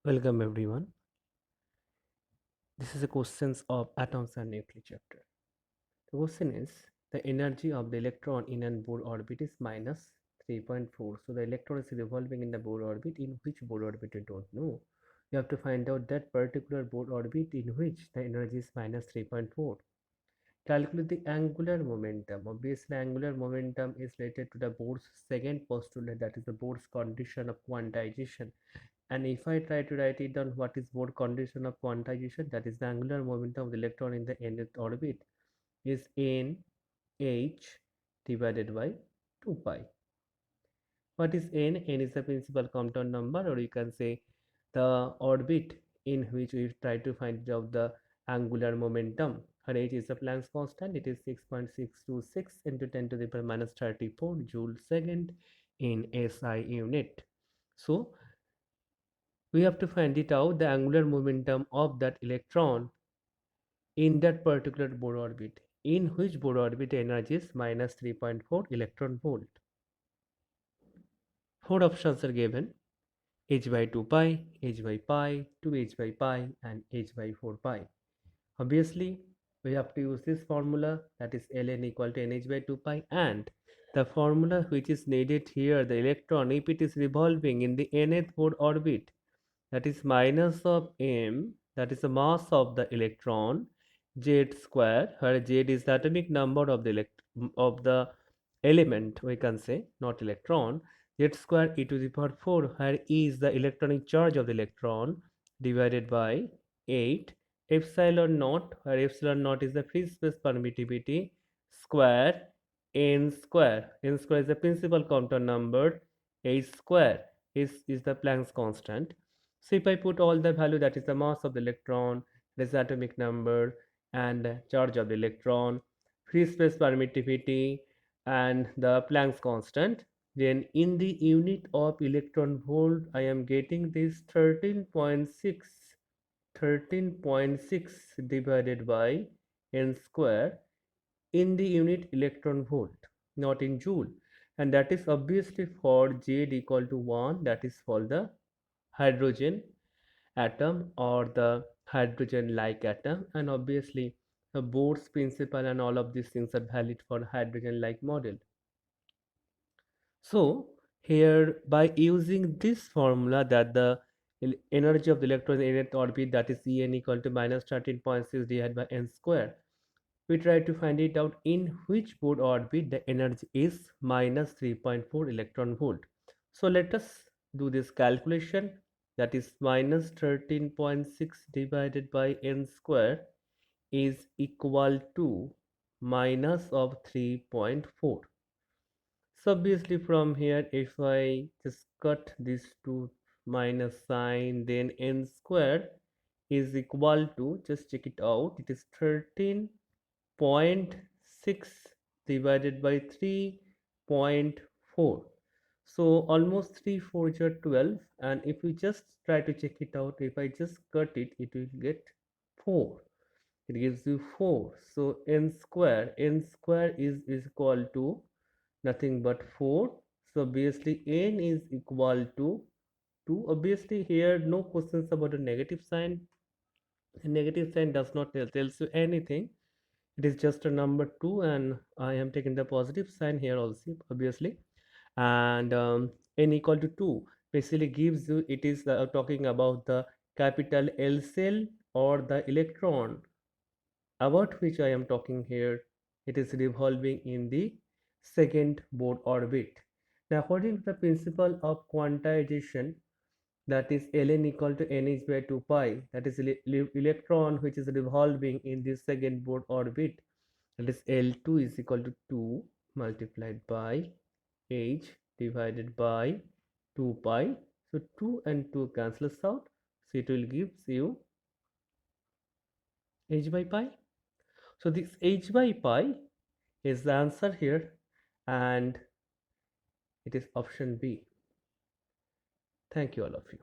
Welcome everyone. This is a questions of atoms and nuclei chapter. The question is the energy of the electron in a Bohr orbit is minus 3.4. So the electron is revolving in the Bohr orbit. In which Bohr orbit we don't know. You have to find out that particular Bohr orbit in which the energy is minus 3.4. Calculate the angular momentum. Obviously, angular momentum is related to the Bohr's second postulate, that is the Bohr's condition of quantization. And if I try to write it down, what is Bohr condition of quantization? That is the angular momentum of the electron in the nth orbit is n h divided by 2 pi. What is n? N is the principal compound number, or you can say the orbit in which we try to find out the angular momentum. And h is the Planck's constant. It is 6.626 into 10 to the power minus 34 joule second in SI unit. So we have to find it out the angular momentum of that electron in that particular Bohr orbit, in which Bohr orbit energy is minus 3.4 electron volt. Four options are given: h by 2 pi, h by pi, 2h by pi, and h by 4 pi. Obviously, we have to use this formula, that is ln equal to nh by 2 pi, and the formula which is needed here, the electron, if it is revolving in the nth Bohr orbit, that is minus of m, that is the mass of the electron, z square, where z is the atomic number of the element, we can say, not electron, z square e to the power 4, where e is the electronic charge of the electron, divided by 8 epsilon naught, where epsilon naught is the free space permittivity, square n square. N square is the principal compound number, h square is the Planck's constant. So if I put all the value, that is the mass of the electron, this atomic number, and charge of the electron, free space permittivity, and the Planck's constant, then in the unit of electron volt, I am getting this 13.6 divided by n square in the unit electron volt, not in joule. And that is obviously for Z equal to 1, that is for the hydrogen atom or the hydrogen like atom, and obviously the Bohr's principle and all of these things are valid for hydrogen like model. So here, by using this formula, that the energy of the electron in nth orbit, that is En equal to minus 13.6 divided by n square, we try to find it out in which Bohr orbit the energy is minus 3.4 electron volt. So let us do this calculation, that is minus 13.6 divided by n square is equal to minus of 3.4. So obviously from here, if I just cut these two minus sign, then n square is equal to, just check it out, it is 13.6 divided by 3.4. So almost 3 4s are 12, and if you just try to check it out, if I just cut it, it will get 4. It gives you 4. So n square is equal to nothing but 4. So obviously n is equal to 2. Obviously here no questions about a negative sign. A negative sign does not tells you anything. It is just a number 2, and I am taking the positive sign here also, obviously. And n equal to 2 basically gives you, it is talking about the capital L cell or the electron about which I am talking here. It is revolving in the second Bohr orbit. Now, according to the principle of quantization, that is ln equal to nh by 2 pi, that is electron which is revolving in the second Bohr orbit, that is L2 is equal to 2 multiplied by h divided by 2 pi. So 2 and 2 cancels out, so it will give you h by pi. So this h by pi is the answer here, and it is option B. Thank you all of you.